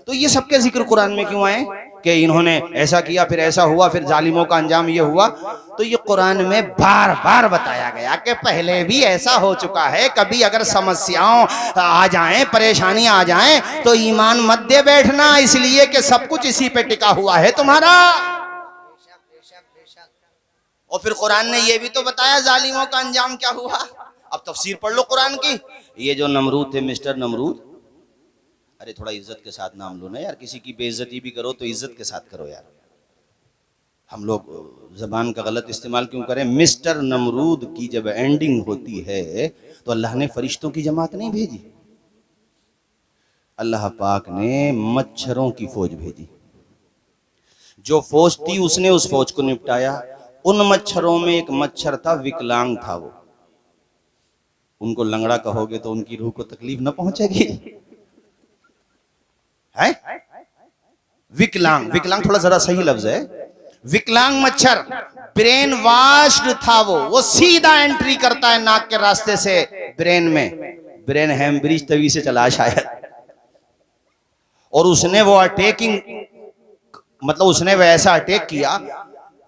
S3: तो ये सबके जिक्र कुरान में क्यों आए कि इन्होंने ऐसा किया, फिर ऐसा हुआ, फिर जालिमों का अंजाम ये हुआ। तो ये कुरान में बार बार बताया गया कि पहले भी ऐसा हो चुका है। कभी अगर समस्याओं आ जाएं, परेशानियां आ जाएं, तो ईमान मत दे बैठना, इसलिए कि सब कुछ इसी पे टिका हुआ है तुम्हारा। और फिर कुरान ने ये भी तो बताया जालिमों का अंजाम क्या हुआ। अब तफसीर पढ़ लो कुरान की। ये जो नमरूद थे, मिस्टर नमरूद, अरे थोड़ा इज्जत के साथ नाम लो ना यार, किसी की बेइज्जती भी करो तो इज्जत के साथ करो यार। हम लोग जबान का गलत इस्तेमाल क्यों करें। मिस्टर नमरूद की जब एंडिंग होती है तो अल्लाह ने फरिश्तों की जमात नहीं भेजी, अल्लाह पाक ने मच्छरों की फौज भेजी। जो फौज थी उसने उस फौज को निपटाया। उन मच्छरों में एक मच्छर था, विकलांग था वो। उनको लंगड़ा कहोगे तो उनकी रूह को तकलीफ न पहुंचेगी है। विकलांग, विकलांग थोड़ा जरा सही लफ्ज है। विकलांग मच्छर, ब्रेन वाश्ड था वो सीधा एंट्री करता है नाक के रास्ते से ब्रेन में, ब्रेन हेमब्रिज तवी से चला शायद। और उसने वो अटैकिंग, मतलब उसने वैसा अटैक किया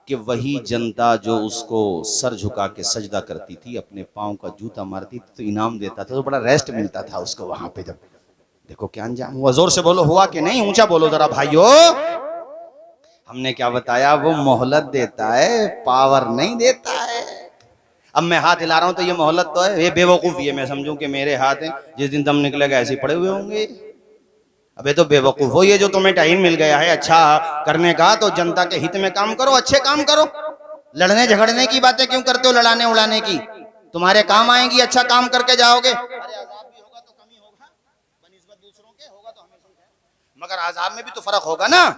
S3: कि वही जनता जो उसको सर झुका के सजदा करती थी, अपने पांव का जूता मारती थी, तो इनाम देता था, तो बड़ा रेस्ट मिलता था उसको वहां पे। जब देखो क्या अंजाम हुआ। जोर से बोलो हुआ कि नहीं, ऊंचा बोलो जरा भाइयों। हमने क्या बताया, वो मोहलत देता है, पावर नहीं देता है। अब मैं हाथ हिला रहा हूं तो ये मोहलत तो है, ये बेवकूफी है। मैं समझूं कि मेरे हाथ हैं, जिस दिन दम निकलेगा ऐसे पड़े हुए होंगे। अबे तो बेवकूफ हो, ये जो तुम्हें टाइम मिल गया है अच्छा करने का, तो जनता के हित में काम करो, अच्छे काम करो। लड़ने झगड़ने की बातें क्यों करते हो, लड़ाने उड़ाने की? तुम्हारे काम आएंगी, अच्छा काम करके जाओगे। मगर आजाब में भी तो फर्क होगा ना।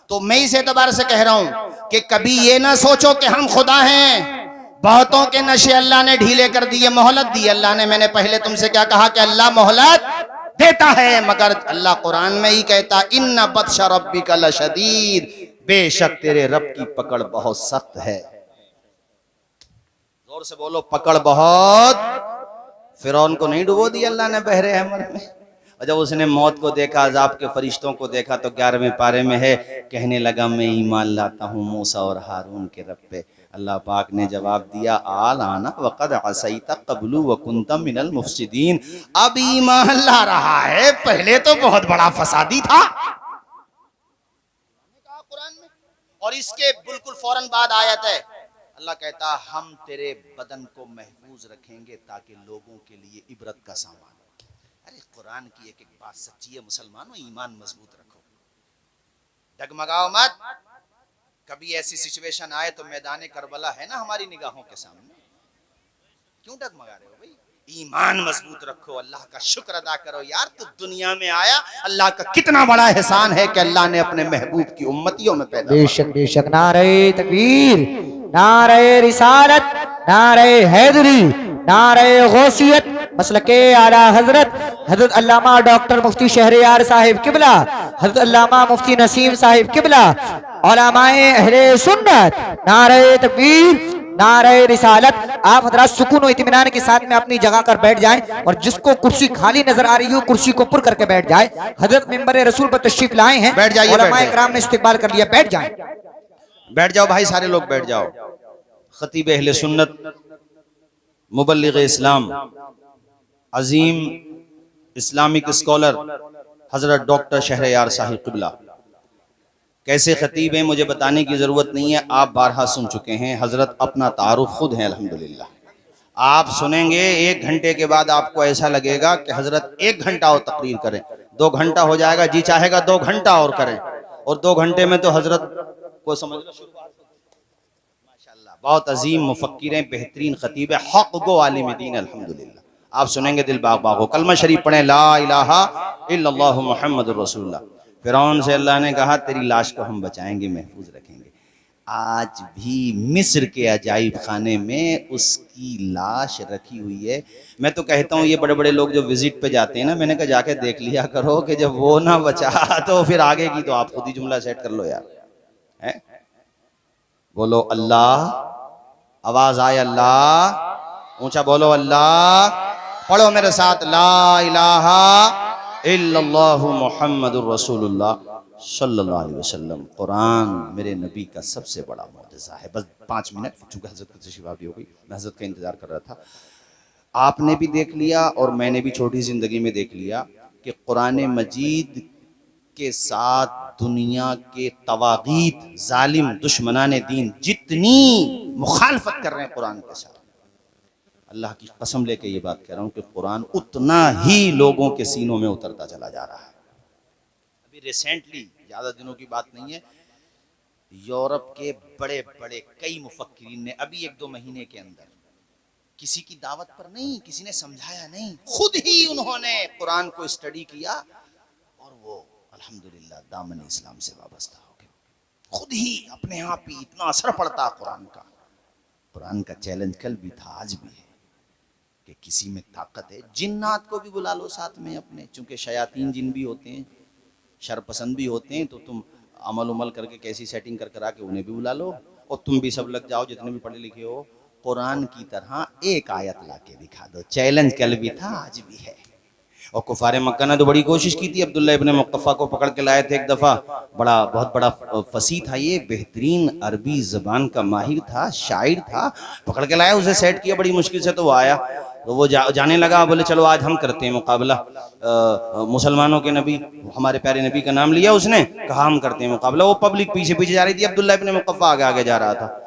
S3: तो मैं इस एतबार से कह रहा हूं कि कभी ये ना सोचो कि हम खुदा हैं। बहुतों के नशे अल्लाह ने ढीले कर दिए, मोहलत दी अल्लाह ने। मैंने पहले तुमसे क्या कहा कि अल्लाह मोहलत देता है, मगर अल्लाह कुरान में ही कहता इन्ना बत्शा रब्बिका लशदीद, बेशक तेरे रब की पकड़ बहुत सख्त है। जोर से बोलो, पकड़ बहुत। फिरौन को नहीं डुबो दिया अल्लाह ने बहरे अहमर में। और जब उसने मौत को देखा, अजाब के फरिश्तों को देखा, तो 11वें पारे में है, कहने लगा मैं ईमान लाता हूँ मूसा और हारून के रब पे। अल्लाह पाक ने जवाब दिया आल आना वक़द असैता क़ब्लु व कुन्ता मिनल मुफ़सिदीन। अब ईमान ला रहा है, पहले तो बहुत बड़ा फसादी था। कुरान में। और इसके बिल्कुल फौरन बाद आयत है, अल्लाह कहता हम तेरे बदन को महफूज रखेंगे ताकि लोगों के लिए इबरत का सामान। अरे कुरान की एक एक बात सच्ची है मुसलमानों, ईमान मजबूत रखो, डगमगाओ मत। कभी ऐसी सिचुएशन आए तो मैदान करबला है ना हमारी निगाहों के सामने, क्यों डगमगा रहे हो भाई? ईमान मजबूत रखो, अल्लाह का शुक्र अदा करो। यार तू दुनिया में आया, अल्लाह का कितना बड़ा एहसान है कि अल्लाह ने अपने महबूब की उम्मतियों में पैदा।
S2: बेशक बेशक, नारे तकबीर, नारे रिसालत, नारे हैदरी, नारे गौसियत, मसलके आला हजरत हजरत अल्लामा डॉक्टर मुफ्ती शहरयार साहिब किबला, हजरत अल्लामा मुफ्ती नसीम साहिब किबला, उलमाए अहले सुन्नत, नारे तकबीर, नारे रिसालत। आप हजरात सुकून और इत्मीनान के साथ में अपनी जगह कर बैठ जाएं और जिसको कुर्सी खाली नजर आ रही हो कुर्सी को पुर करके बैठ जाए। हजरत मिंबर रसूल पर तशरीफ लाए हैं,
S3: बैठ जाइए,
S2: उलमाए किराम ने इस्तकबाल कर लिया, बैठ जाएं।
S3: बैठ जाओ भाई, सारे लोग बैठ जाओ। खतीब अहले सुन्नत, मुबल्लिग इस्लाम, अजीम इस्लामिक स्कॉलर हजरत डॉक्टर शहरयार साहिब किबला कैसे खतीब हैं मुझे बताने की ज़रूरत नहीं है, आप बारहा सुन चुके हैं। हजरत अपना तारुफ खुद हैं अल्हम्दुलिल्लाह। आप सुनेंगे 1 घंटे के बाद आपको ऐसा लगेगा कि हजरत 1 घंटा और तकरीर करें, 2 घंटा हो जाएगा, जी चाहेगा 2 घंटा और करें, और 2 घंटे में तो हजरत को समझ लो माशाअल्लाह। बहुत अजीम मुफक्किर हैं, बेहतरीन खतीब है, हक गो आलिम दीन अल्हम्दुलिल्लाह। आप सुनेंगे दिल बाग बाग हो। कलमा शरीफ पढ़े, ला इलाहा इल्लल्लाहु मुहम्मदुर रसूलुल्लाह। फिरौन से अल्लाह ने कहा तेरी लाश को हम बचाएंगे, महफूज रखेंगे। आज भी मिस्र के अजाइब खाने में उसकी लाश रखी हुई है। मैं तो कहता हूँ ये बड़े बड़े लोग जो विजिट पे जाते हैं ना, मैंने कहा जाके देख लिया करो कि जब वो ना बचा तो फिर आगे की तो आप खुद ही जुमला सेट कर लो यार। है? बोलो अल्लाह, आवाज आए अल्लाह, ऊंचा बोलो अल्लाह, पढ़ो मेरे साथ, ला इलाहा इल्लल्लाहु मुहम्मदुर रसूलुल्लाह सल्लल्लाहु अलैहि वसल्लम। कुरान मेरे नबी का सबसे बड़ा मुअजिज़ा है। बस 5 मिनट, चूंकि हजरत की तशरीफ भी हो गई, मैं हजरत का इंतजार कर रहा था। आपने भी देख लिया और मैंने भी छोटी जिंदगी में देख लिया कि कुरान मजीद के साथ दुनिया के तवागीत, जालिम, दुश्मनाने दीन जितनी मुखालफत कर रहे हैं कुरान के साथ, अल्लाह की कसम लेके ये बात कह रहा हूँ कि कुरान उतना ही लोगों के सीनों में उतरता चला जा रहा है। अभी रिसेंटली, ज़्यादा दिनों की बात नहीं है, यूरोप के बड़े बड़े कई मुफक्किरीन ने अभी 1-2 महीने के अंदर, किसी की दावत पर नहीं, किसी ने समझाया नहीं, खुद ही उन्होंने कुरान को स्टडी किया और वो अल्हम्दुलिल्लाह दामन इस्लाम से वाबस्ता हो गए। खुद ही अपने आप ही इतना असर पड़ता कुरान का। कुरान का चैलेंज कल भी था, आज भी है कि किसी में ताकत है, जिन्नात को भी बुला लो साथ में अपने, चूंकि शयातीन जिन भी होते हैं, शरपसंद भी होते हैं, तो तुम अमल उमल करके कैसी सेटिंग कर करा के उन्हें भी बुला लो और तुम भी सब लग जाओ, जितने भी पढ़े लिखे हो, कुरान की तरह एक आयत ला के दिखा दो। चैलेंज कल भी था, आज भी है। और कुफारे मक्का ने तो बड़ी कोशिश की थी, अब्दुल्ला इब्न मुक़फ़्फ़ा को पकड़ के लाए थे एक दफ़ा, बहुत बड़ा फसी था ये, बेहतरीन अरबी ज़बान का माहिर था, शायर था, पकड़ के लाया, उसे सेट किया बड़ी मुश्किल से, तो वो आया, तो वो जाने लगा, बोले चलो आज हम करते हैं मुकाबला, मुसलमानों के नबी, हमारे प्यारे नबी का नाम लिया उसने, कहा हम करते हैं मुकाबला। वो पब्लिक पीछे पीछे जा रही थी, अब्दुल्ला इब्न मुक़फ़्फ़ा आगे आगे जा रहा था।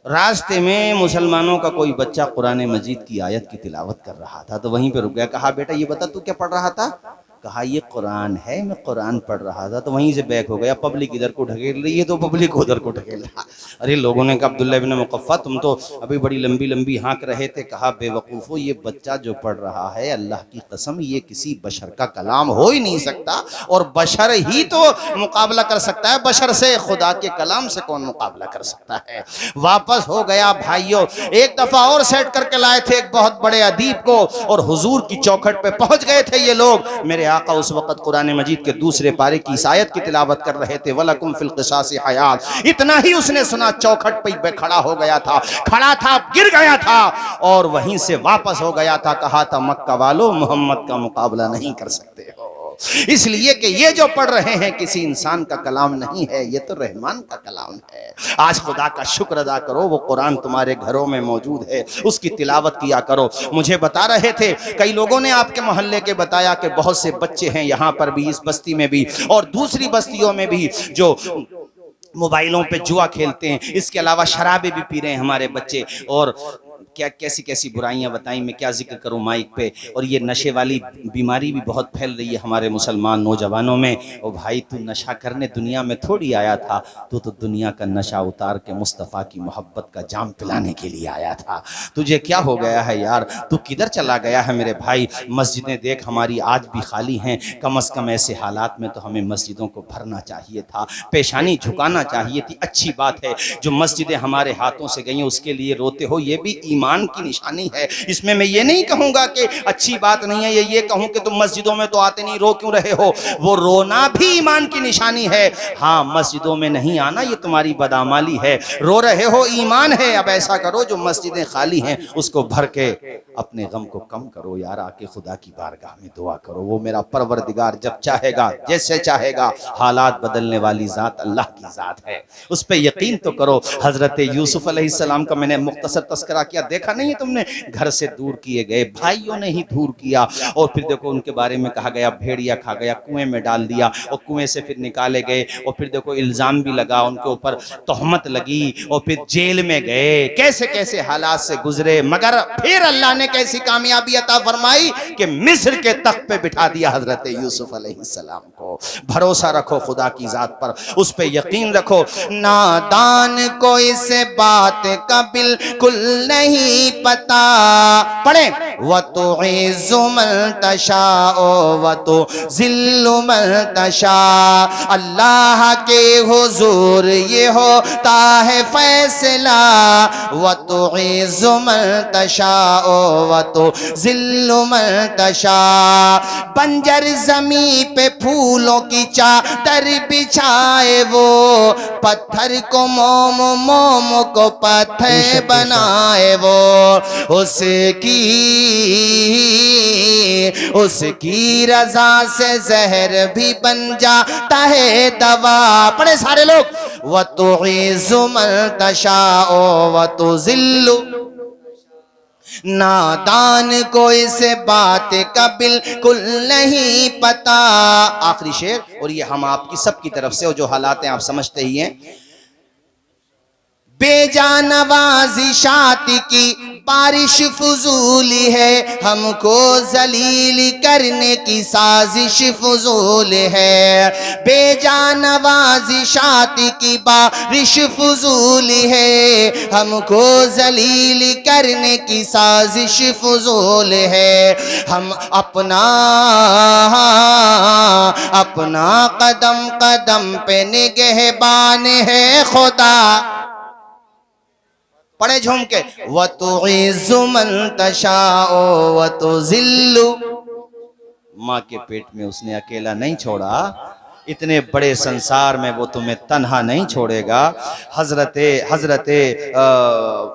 S3: रास्ते में मुसलमानों का कोई बच्चा कुरान मजीद की आयत की तिलावत कर रहा था, तो वहीं पे रुक गया, कहा बेटा ये बता तू क्या पढ़ रहा था? कहा ये कुरान है, मैं कुरान पढ़ रहा था। तो वहीं से बैक हो गया, पब्लिक इधर को ढकेल रही है तो पब्लिक उधर को ढकेल रहा। अरे लोगों ने कहा अब्दुल्ला इब्न मुक़फ़्फ़ा तुम तो अभी बड़ी लंबी लंबी हाँक रहे थे। कहा बेवकूफ़ो, ये बच्चा जो पढ़ रहा है, अल्लाह की कसम ये किसी बशर का कलाम हो ही नहीं सकता, और बशर ही तो मुकाबला कर सकता है बशर से, खुदा के कलाम से कौन मुकाबला कर सकता है। वापस हो गया भाइयों, एक दफा और सेट करके लाए थे एक बहुत बड़े अदीब को, और हुजूर की चौखट पे पहुंच गए थे ये लोग। मेरे आका उस वक्त कुरान मजीद के दूसरे पारे की इस आयत की तिलावत कर रहे थे, वलकुम फिल क़िसासी हयात। इतना ही उसने सुना, चौखट पे खड़ा हो गया था, खड़ा था, गिर गया था और वहीं से वापस हो गया था। कहा था मक्का वालों, मोहम्मद का मुकाबला नहीं कर सकते हो, इसलिए कि ये जो पढ़ रहे हैं किसी इंसान का कलाम नहीं है, ये तो रहमान का कलाम है। आज खुदा का शुक्र अदा करो, वो कुरान तुम्हारे घरों में मौजूद है, उसकी तिलावत किया करो। मुझे बता रहे थे कई लोगों ने आपके मोहल्ले के बताया कि बहुत से बच्चे हैं यहाँ पर भी, इस बस्ती में भी और दूसरी बस्तियों में भी, जो मोबाइलों पे जुआ खेलते हैं, इसके अलावा शराबे भी पी रहे हैं हमारे बच्चे। और क्या कैसी कैसी बुराइयां बताई, मैं क्या जिक्र करूं माइक पे। और ये नशे वाली बीमारी भी बहुत फैल रही है हमारे मुसलमान नौजवानों में। और भाई तू नशा करने दुनिया में थोड़ी आया था, तू तो दुनिया का नशा उतार के मुस्तफ़ा की मोहब्बत का जाम पिलाने के लिए आया था। तुझे क्या हो गया है यार, तू किधर चला गया है मेरे भाई। मस्जिदें देख हमारी आज भी खाली हैं, कम अज़ कम ऐसे हालात में तो हमें मस्जिदों को भरना चाहिए था, पेशानी झुकाना चाहिए थी। अच्छी बात है जो मस्जिदें हमारे हाथों से गई उसके लिए रोते हो, ये भी ईमान की निशानी है। इसमें मैं ये नहीं कहूँगा कि अच्छी बात नहीं है, ये कहूँ कि तुम मस्जिदों में तो आते नहीं, रो क्यों रहे हो। वो रोना भी ईमान की निशानी है। हाँ, मस्जिदों में नहीं आना ये तुम्हारी बदामाली है, रो रहे हो ईमान है। अब ऐसा करो जो मस्जिदें खाली हैं उसको भर के अपने गम को कम करो यार, आके खुदा की बारगाह में दुआ करो। वो मेरा परवरदिगार जब चाहेगा जैसे चाहेगा, हालात बदलने वाली ज़ात अल्लाह की ज़ात है, उस पर यकीन तो करो। हज़रत यूसुफ अलैहिस्सलाम का मैंने मुख्तसर तस्करा किया, देखा नहीं है तुमने, घर से दूर किए गए, भाइयों ने ही दूर किया। और फिर देखो उनके बारे में कहा गया भेड़िया खा गया, कुएं में डाल दिया, और कुएं से फिर निकाले गए। और फिर देखो इल्ज़ाम भी लगा उनके ऊपर, तोहमत लगी, और फिर जेल में गए। कैसे कैसे हालात से गुजरे, मगर फिर अल्लाह ने कैसी कामयाबी अता फरमाई कि मिस्र के तख्त पे बिठा दिया हजरत यूसुफ अलैहिस्सलाम को। भरोसा रखो खुदा की जात पर, उस पे यकीन रखो। नादान को इस बात का बिल्कुल नहीं पता, पढ़े व तो इज़्ज़ु मन तशाओ व तो ज़िल्लु मन तशा। अल्लाह के हुजूर ये होता है फैसला, व तो इज़्ज़ु मन तशाओ व तो ज़िल्लु मन तशा। बंजर ज़मीं पे फूलों की चादर बिछाए वो, पत्थर को मोम, मोम को पत्थर बनाए वो। उसकी रजा से जहर भी बन जाता है दवा। पढ़े सारे लोग, व तो इज़्ज़ु मन तशाओ व तो ज़िल्लु। नादान को इस बात का बिल्कुल नहीं पता। आखिरी शेर, और ये हम आपकी सबकी तरफ से, और जो हालात हैं आप समझते ही हैं। बेजानवाज़िशात की बारिश फजूली है, हमको जलील करने की साजिश फजूल है। बेजानवाज़िशात की बारिश फजूली है, हमको जलील करने की साजिश फजूल है। हम अपना कदम कदम पे निगहबान है खुदा। पढ़े झूम के, व तो इज़्ज़ु मन तशाओ व तो ज़िल्लु। माँ के पेट में उसने अकेला नहीं छोड़ा, इतने बड़े संसार में वो तुम्हें तन्हा नहीं छोड़ेगा। हज़रत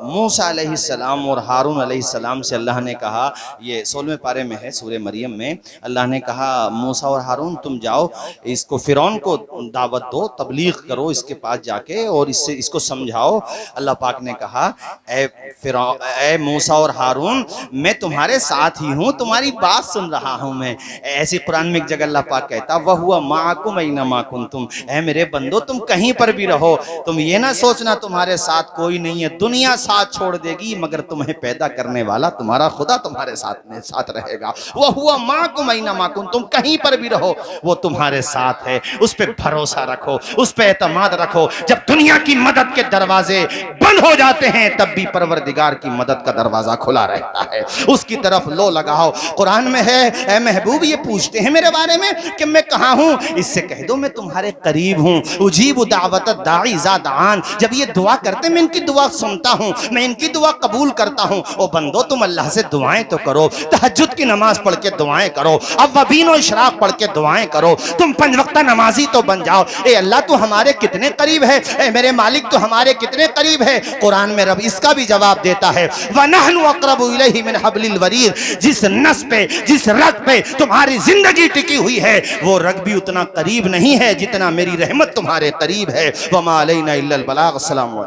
S3: मूसा अलैहिस्सलाम और हारून अलैहिस्सलाम से अल्लाह ने कहा, ये 16वें पारे में है सूरह मरियम में, अल्लाह ने कहा मूसा और हारून तुम जाओ, इसको फ़िरौन को दावत दो, तबलीग करो इसके पास जाके, और इसको समझाओ। अल्लाह पाक ने कहा ए मूसा और हारून, मैं तुम्हारे साथ ही हूँ, तुम्हारी बात सुन रहा हूँ मैं। ऐसी कुरान में एक जगह अल्लाह पाक कहता वह हुआ माकुम ऐनमा कुंतुम, ऐ मेरे बंदो तुम कहीं पर भी रहो, तुम ये ना सोचना तुम्हारे साथ कोई नहीं है, दुनिया साथ छोड़ देगी मगर तुम्हें पैदा करने वाला तुम्हारा खुदा तुम्हारे साथ रहेगा। वह हुआ माकुम ऐनमा कुंतुम, तुम कहीं पर भी रहो वो तुम्हारे साथ है। उस पर भरोसा रखो, उस पर एतमाद रखो। जब दुनिया की मदद के दरवाजे बंद हो जाते हैं तब भी परवरदिगार की मदद का दरवाजा खुला रहता है, उसकी तरफ लो लगाओ। कुरान में है, ऐ महबूब ये पूछते हैं मेरे बारे में कि मैं कहाँ हूँ, इससे कह दो मैं तुम्हारे करीब हूँ। उजीबु दावत दाई इज़ा दान, जब ये दुआ करते मैं इनकी दुआ सुनता हूँ, मैं इनकी दुआ कबूल करता हूँ। ओ बंदो तुम अल्लाह से दुआएं तो करो, तहज्जुद की नमाज पढ़ के दुआएं करो, अव्वबीन और इशराक पढ़ के दुआएं करो, तुम 5 वक्ता नमाजी तो बन जाओ। ए अल्लाह तू हमारे कितने करीब है, ए मेरे मालिक तू हमारे कितने करीब है। कुरान में रब इसका भी जवाब देता है, वनहनु अक़रबु इलैहि मिन हब्लिल वरीद, जिस नस पे जिस रग पे तुम्हारी जिंदगी टिकी हुई है वो रग भी उतना करीब नहीं है जितना मेरी रहमत तुम्हारे करीब है। वमा अलैना इल्लल बलाग। अस्सलाम वालेकुम।